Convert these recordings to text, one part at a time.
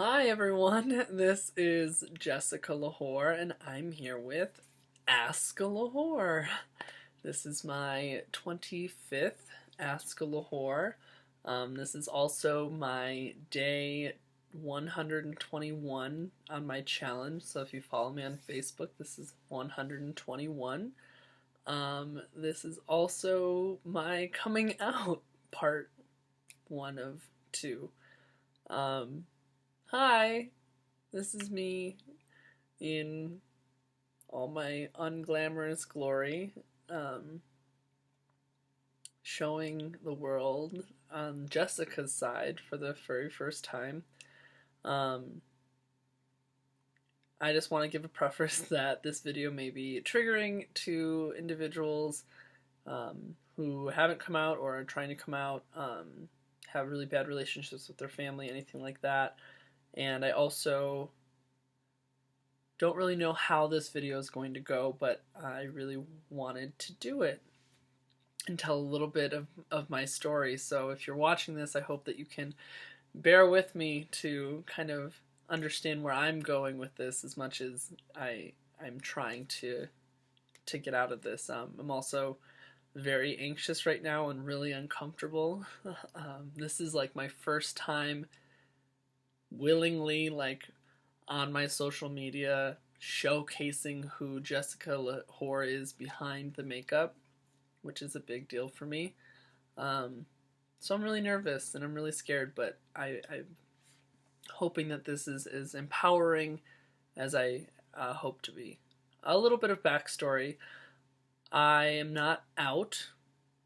Hi everyone, this is Jessica Lahore and I'm here with Ask a Lahore. This is my 25th Ask a Lahore. This is also my day 121 on my challenge, so if you follow me on Facebook, this is 121. This is also my coming out part 1 of 2. Um, Hi, this is me in all my unglamorous glory, showing the world on Jessica's side for the very first time. Um, I just want to give a preface that this video may be triggering to individuals who haven't come out or are trying to come out, have really bad relationships with their family, anything like that. And I also don't really know how this video is going to go, but I really wanted to do it and tell a little bit of my story. So if you're watching this, I hope that you can bear with me to kind of understand where I'm going with this as much as I'm trying to get out of this. I'm also very anxious right now and really uncomfortable. This is like my first time willingly on my social media showcasing who Jessica Lahore is behind the makeup, which is a big deal for me. So I'm really nervous and I'm really scared, but I'm hoping that this is as empowering as I hope to be. A little bit of backstory. I am not out.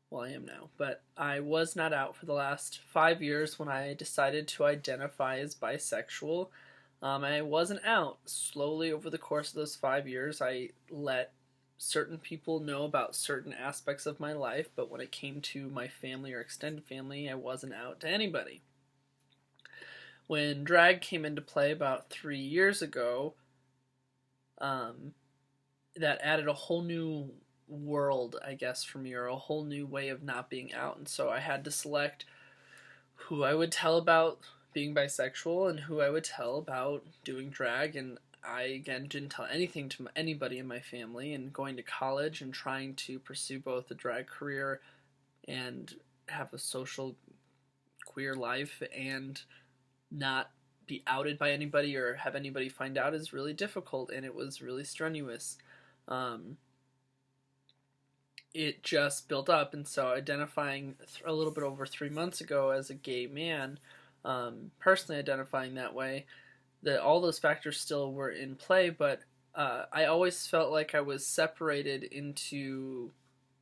Well, I am now, but I was not out for the last 5 years when I decided to identify as bisexual. I wasn't out. Slowly over the course of those 5 years, I let certain people know about certain aspects of my life, but when it came to my family or extended family, I wasn't out to anybody. When drag came into play about 3 years ago, that added a whole new world, I guess, for me, or a whole new way of not being out. And so I had to select who I would tell about being bisexual and who I would tell about doing drag. And I, again, didn't tell anything to anybody in my family. And going to college and trying to pursue both a drag career and have a social queer life and not be outed by anybody or have anybody find out is really difficult, and it was really strenuous. It just built up, and so identifying a little bit over 3 months ago as a gay man, personally identifying that way, that all those factors still were in play, but I always felt like I was separated into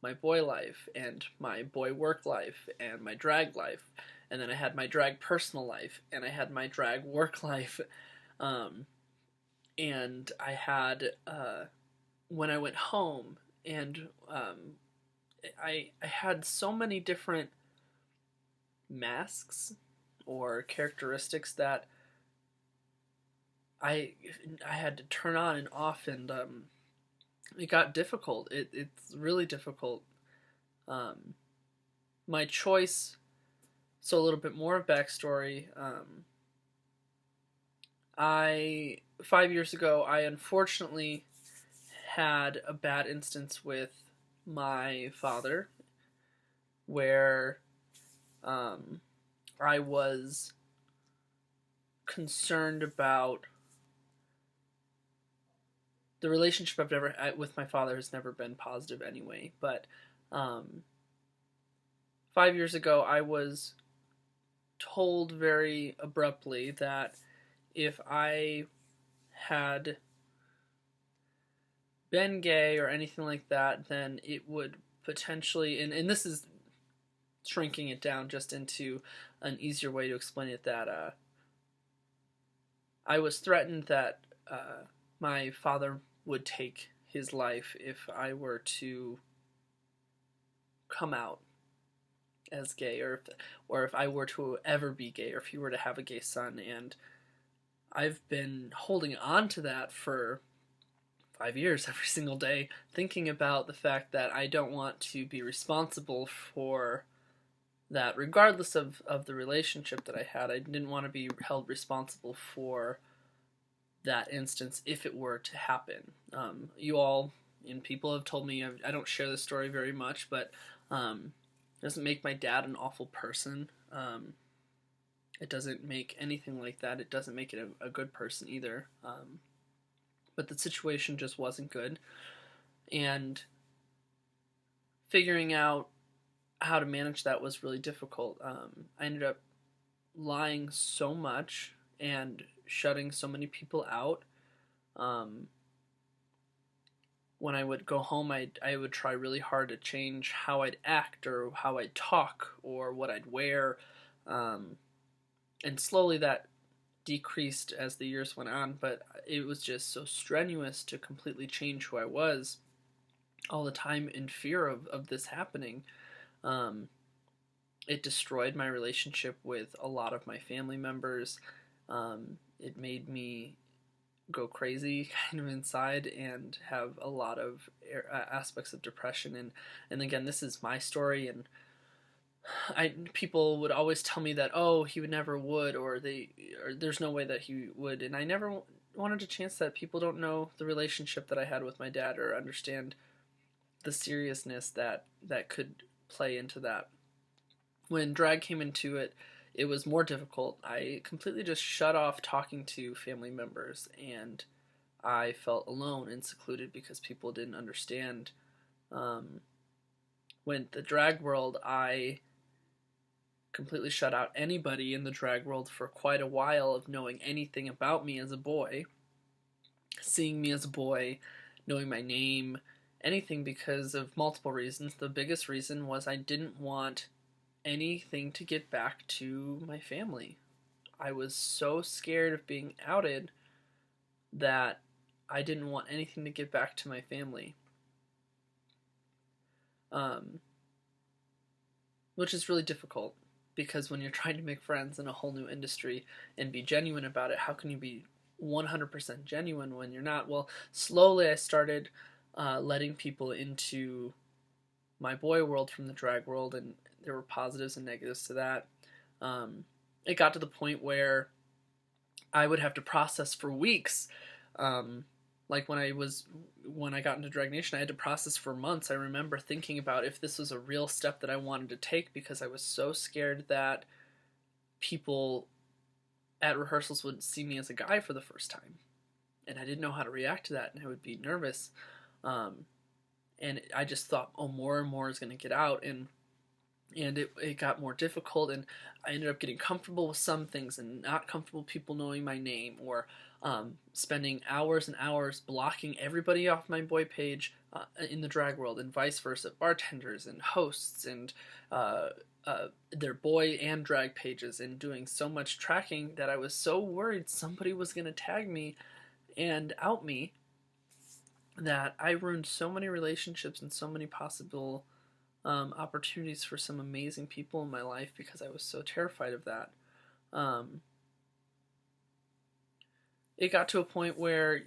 my boy life and my boy work life and my drag life, and then I had my drag personal life and I had my drag work life, and I had when I went home and I had so many different masks or characteristics that I had to turn on and off, and it got difficult. It's really difficult. My choice. So a little bit more of backstory. 5 years ago, I unfortunately had a bad instance with my father, where I was concerned about the relationship I've never had with my father has never been positive anyway. But 5 years ago, I was told very abruptly that if I had been gay or anything like that, then it would potentially, and this is shrinking it down just into an easier way to explain it, that I was threatened that my father would take his life if I were to come out as gay, or if I were to ever be gay, or if he were to have a gay son. And I've been holding on to that for 5 years, every single day, thinking about the fact that I don't want to be responsible for that regardless of the relationship that I had, I didn't want to be held responsible for that instance if it were to happen. You all and people have told me, I don't share this story very much, but it doesn't make my dad an awful person. It doesn't make anything like that. It doesn't make it a good person either. But the situation just wasn't good. And figuring out how to manage that was really difficult. I ended up lying so much and shutting so many people out. When I would go home, I would try really hard to change how I'd act or how I'd talk or what I'd wear. And slowly that decreased as the years went on, but it was just so strenuous to completely change who I was all the time in fear of this happening. It destroyed my relationship with a lot of my family members. It made me go crazy kind of inside and have a lot of aspects of depression. And again, this is my story, and people would always tell me that, oh, he would never would, or there's no way that he would, and I never wanted a chance that people don't know the relationship that I had with my dad or understand the seriousness that could play into that. When drag came into it, it was more difficult. I completely just shut off talking to family members, and I felt alone and secluded because people didn't understand. When the drag world, I completely shut out anybody in the drag world for quite a while of knowing anything about me as a boy, seeing me as a boy, knowing my name, anything, because of multiple reasons. The biggest reason was I didn't want anything to get back to my family. I was so scared of being outed that I didn't want anything to get back to my family. Which is really difficult, because when you're trying to make friends in a whole new industry and be genuine about it, how can you be 100% genuine when you're not? Well, slowly I started letting people into my boy world from the drag world, and there were positives and negatives to that. It got to the point where I would have to process for weeks. Like when I got into Drag Nation, I had to process for months. I remember thinking about if this was a real step that I wanted to take, because I was so scared that people at rehearsals would see me as a guy for the first time. And I didn't know how to react to that, and I would be nervous. And I just thought, oh, more and more is going to get out, and it got more difficult, and I ended up getting comfortable with some things and not comfortable people knowing my name, or spending hours and hours blocking everybody off my boy page in the drag world, and vice versa, bartenders and hosts and their boy and drag pages, and doing so much tracking that I was so worried somebody was going to tag me and out me, that I ruined so many relationships and so many possible opportunities for some amazing people in my life because I was so terrified of that. It got to a point where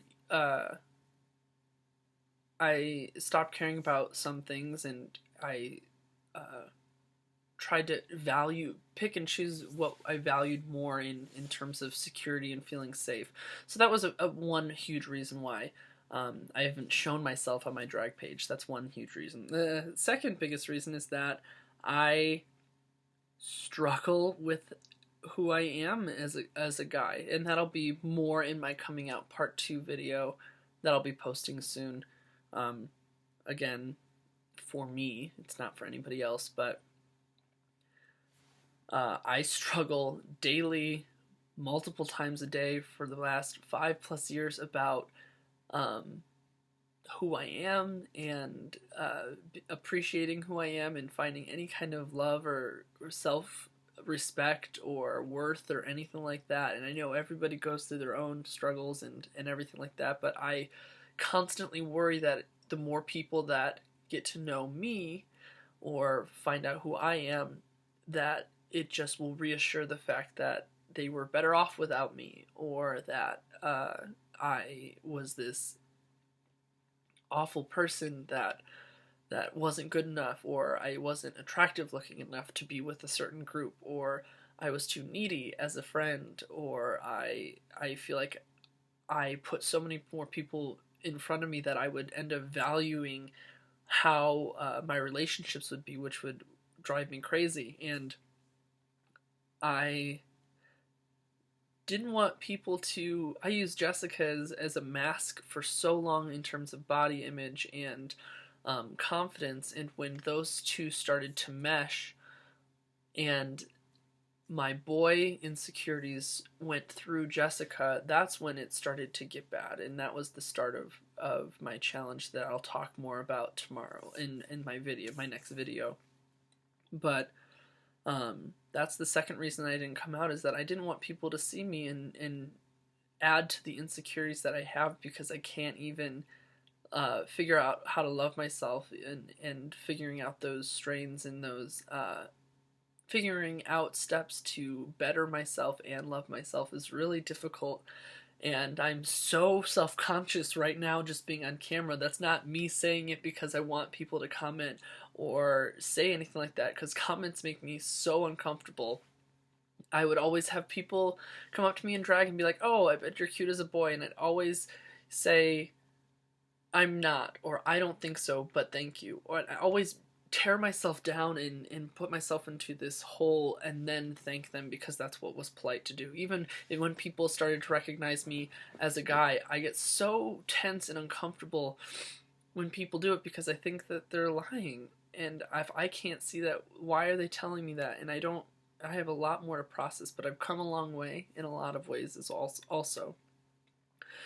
I stopped caring about some things, and I tried to pick and choose what I valued more in terms of security and feeling safe. So that was a one huge reason why I haven't shown myself on my drag page. That's one huge reason. The second biggest reason is that I struggle with who I am as a guy, and that'll be more in my coming out part 2 video that I'll be posting soon. Again, for me, it's not for anybody else, but I struggle daily, multiple times a day for the last 5+ years about who I am, and appreciating who I am, and finding any kind of love or self-respect or worth or anything like that. And I know everybody goes through their own struggles and everything like that, but I constantly worry that the more people that get to know me or find out who I am, that it just will reassure the fact that they were better off without me, or that I was this awful person that that wasn't good enough, or I wasn't attractive looking enough to be with a certain group, or I was too needy as a friend, or I feel like I put so many more people in front of me that I would end up valuing how my relationships would be, which would drive me crazy. And I didn't want people to. I used Jessica as a mask for so long in terms of body image and confidence, and when those two started to mesh and my boy insecurities went through Jessica, that's when it started to get bad, and that was the start of my challenge that I'll talk more about tomorrow in my next video. But that's the second reason I didn't come out, is that I didn't want people to see me and add to the insecurities that I have, because I can't even figure out how to love myself, and figuring out those strains and those figuring out steps to better myself and love myself is really difficult. And I'm so self-conscious right now just being on camera. That's not me saying it because I want people to comment or say anything like that, because comments make me so uncomfortable. I would always have people come up to me in drag and be like, "Oh, I bet you're cute as a boy," and I'd always say, "I'm not," or "I don't think so, but thank you." Or I always tear myself down and put myself into this hole and then thank them, because that's what was polite to do. Even when people started to recognize me as a guy, I get so tense and uncomfortable when people do it, because I think that they're lying. And if I can't see that, why are they telling me that? And I have a lot more to process, but I've come a long way in a lot of ways as also.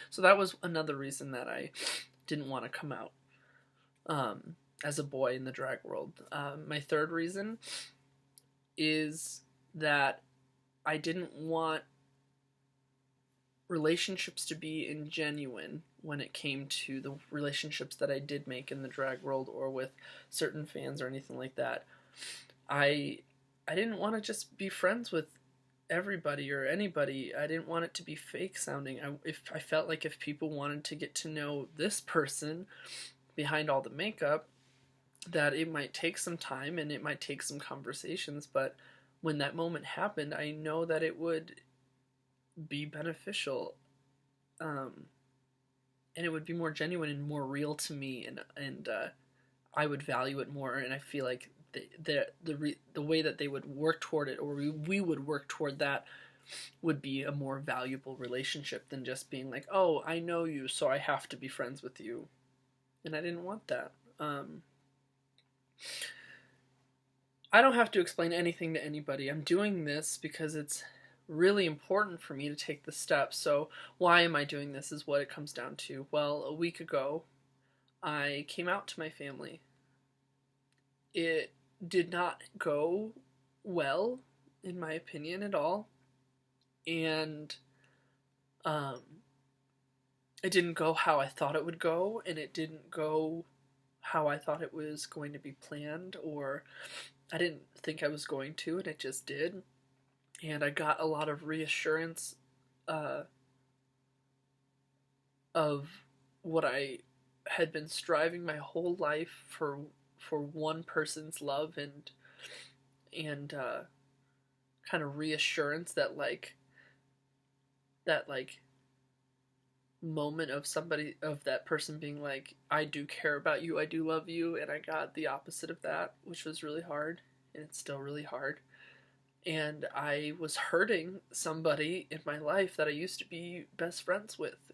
So that was another reason that I didn't want to come out as a boy in the drag world. My third reason is that I didn't want relationships to be ingenuine when it came to the relationships that I did make in the drag world or with certain fans or anything like that. I didn't want to just be friends with everybody or anybody. I didn't want it to be fake sounding. I felt like if people wanted to get to know this person behind all the makeup, that it might take some time and it might take some conversations, but when that moment happened, I know that it would be beneficial, and it would be more genuine and more real to me, and I would value it more, and I feel like the way that they would work toward it, or we would work toward that, would be a more valuable relationship than just being like, "Oh, I know you, so I have to be friends with you," and I didn't want that. I don't have to explain anything to anybody. I'm doing this because it's really important for me to take the step. So why am I doing this is what it comes down to. Well, a week ago, I came out to my family. It did not go well, in my opinion, at all. And it didn't go how I thought it would go, and it didn't go how I thought it was going to be planned, or I didn't think I was going to, and it just did. And I got a lot of reassurance of what I had been striving my whole life for one person's love, and kind of reassurance that moment of that person being like, "I do care about you, I do love you," and I got the opposite of that, which was really hard, and it's still really hard. And I was hurting somebody in my life that I used to be best friends with,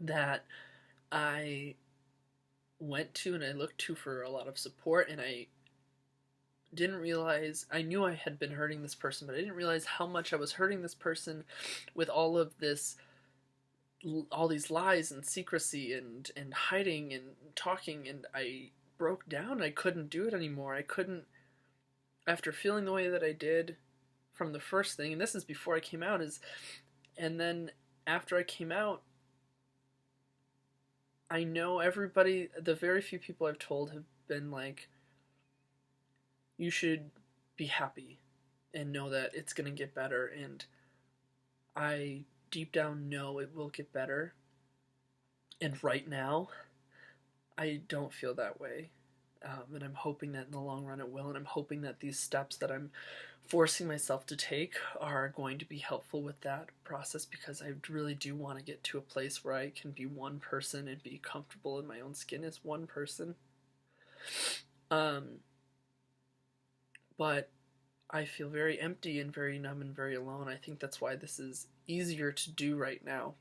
that I went to and I looked to for a lot of support, and I didn't realize, I knew I had been hurting this person, but I didn't realize how much I was hurting this person with all these lies and secrecy and hiding and talking, and I broke down. I couldn't do it anymore. I couldn't, after feeling the way that I did from the first thing, and this is before I came out, and then after I came out, I know everybody, the very few people I've told have been like, "You should be happy and know that it's going to get better," and I deep down know it will get better. And right now, I don't feel that way. And I'm hoping that in the long run it will, and I'm hoping that these steps that I'm forcing myself to take are going to be helpful with that process, because I really do want to get to a place where I can be one person and be comfortable in my own skin as one person. But I feel very empty and very numb and very alone. I think that's why this is easier to do right now,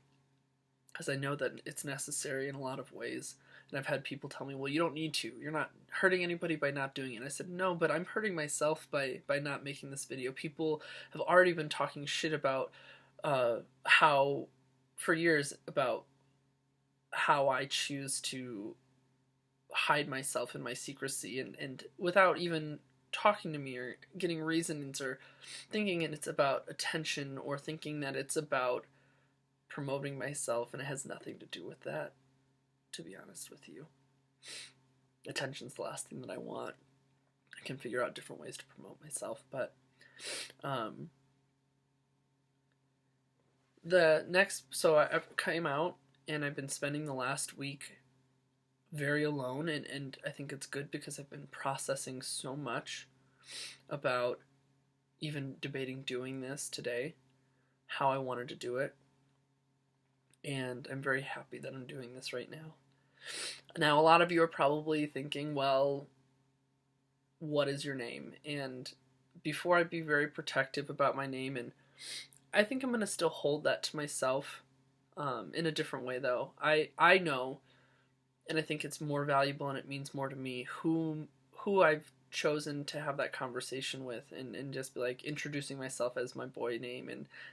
because I know that it's necessary in a lot of ways. And I've had people tell me, well, you don't need to. You're not hurting anybody by not doing it. And I said, no, but I'm hurting myself by not making this video. People have already been talking shit about how, for years, about how I choose to hide myself in my secrecy, and without even talking to me or getting reasons, or thinking it's about attention, or thinking that it's about promoting myself, and it has nothing to do with that, to be honest with you. Attention's the last thing that I want. I can figure out different ways to promote myself, but so I came out, and I've been spending the last week very alone, and I think it's good, because I've been processing so much about even debating doing this today, how I wanted to do it, and I'm very happy that I'm doing this right now. Now, a lot of you are probably thinking, well, what is your name? And before, I'd be very protective about my name, and I think I'm going to still hold that to myself, in a different way, though. I know, and I think it's more valuable and it means more to me, who I've chosen to have that conversation with, and just be like introducing myself as my boy name,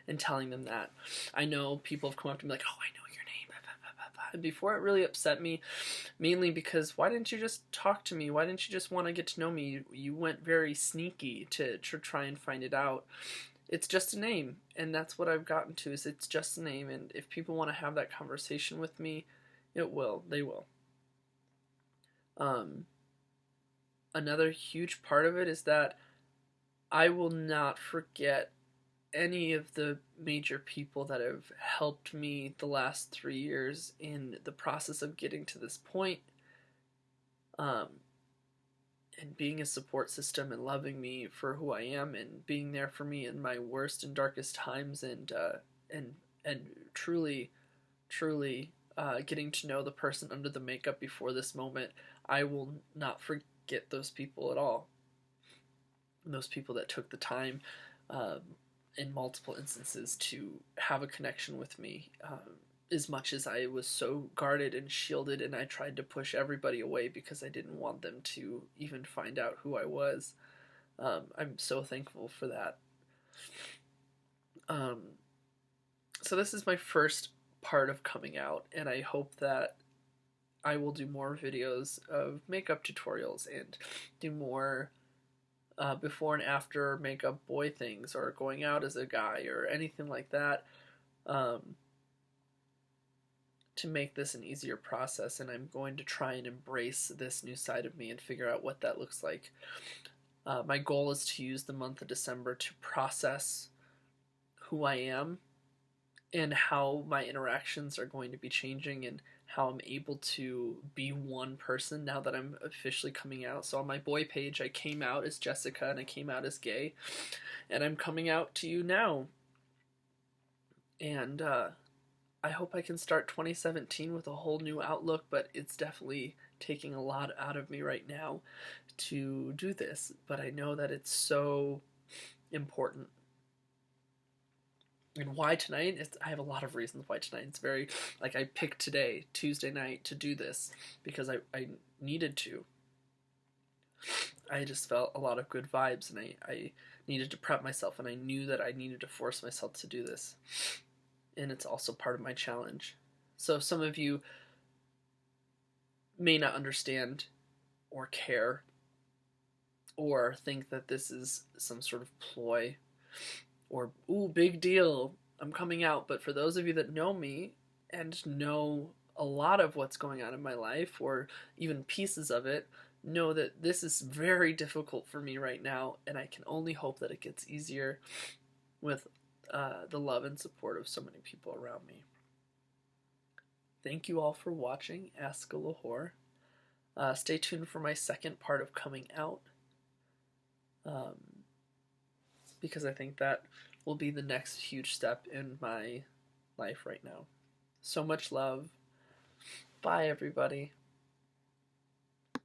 and telling them that. I know people have come up to me like, oh, I know your name, blah, blah, blah, blah. And before, it really upset me, mainly because why didn't you just talk to me? Why didn't you just want to get to know me? You went very sneaky to try and find it out. It's just a name, and that's what I've gotten to, is it's just a name, and if people want to have that conversation with me, they will. Another huge part of it is that I will not forget any of the major people that have helped me the last 3 years in the process of getting to this point, and being a support system, and loving me for who I am, and being there for me in my worst and darkest times, and truly getting to know the person under the makeup before this moment. I will not forget those people at all. Those people that took the time, in multiple instances, to have a connection with me, as much as I was so guarded and shielded, and I tried to push everybody away because I didn't want them to even find out who I was. I'm so thankful for that. So this is my first part of coming out, and I hope that I will do more videos of makeup tutorials, and do more before and after makeup boy things, or going out as a guy, or anything like that, to make this an easier process. And I'm going to try and embrace this new side of me and figure out what that looks like. My goal is to use the month of December to process who I am, and how my interactions are going to be changing, and how I'm able to be one person now that I'm officially coming out. So on my boy page, I came out as Jessica, and I came out as gay, and I'm coming out to you now. And I hope I can start 2017 with a whole new outlook, but it's definitely taking a lot out of me right now to do this. But I know that it's so important. And why tonight? I have a lot of reasons why tonight. It's very, like, I picked today, Tuesday night, to do this because I needed to. I just felt a lot of good vibes, and I needed to prep myself, and I knew that I needed to force myself to do this. And it's also part of my challenge. So some of you may not understand or care, or think that this is some sort of ploy, or, ooh, big deal, I'm coming out. But for those of you that know me, and know a lot of what's going on in my life, or even pieces of it, know that this is very difficult for me right now, and I can only hope that it gets easier with the love and support of so many people around me. Thank you all for watching Ask a Lahore. Stay tuned for my second part of coming out, um, because I think that will be the next huge step in my life right now. So much love. Bye, everybody.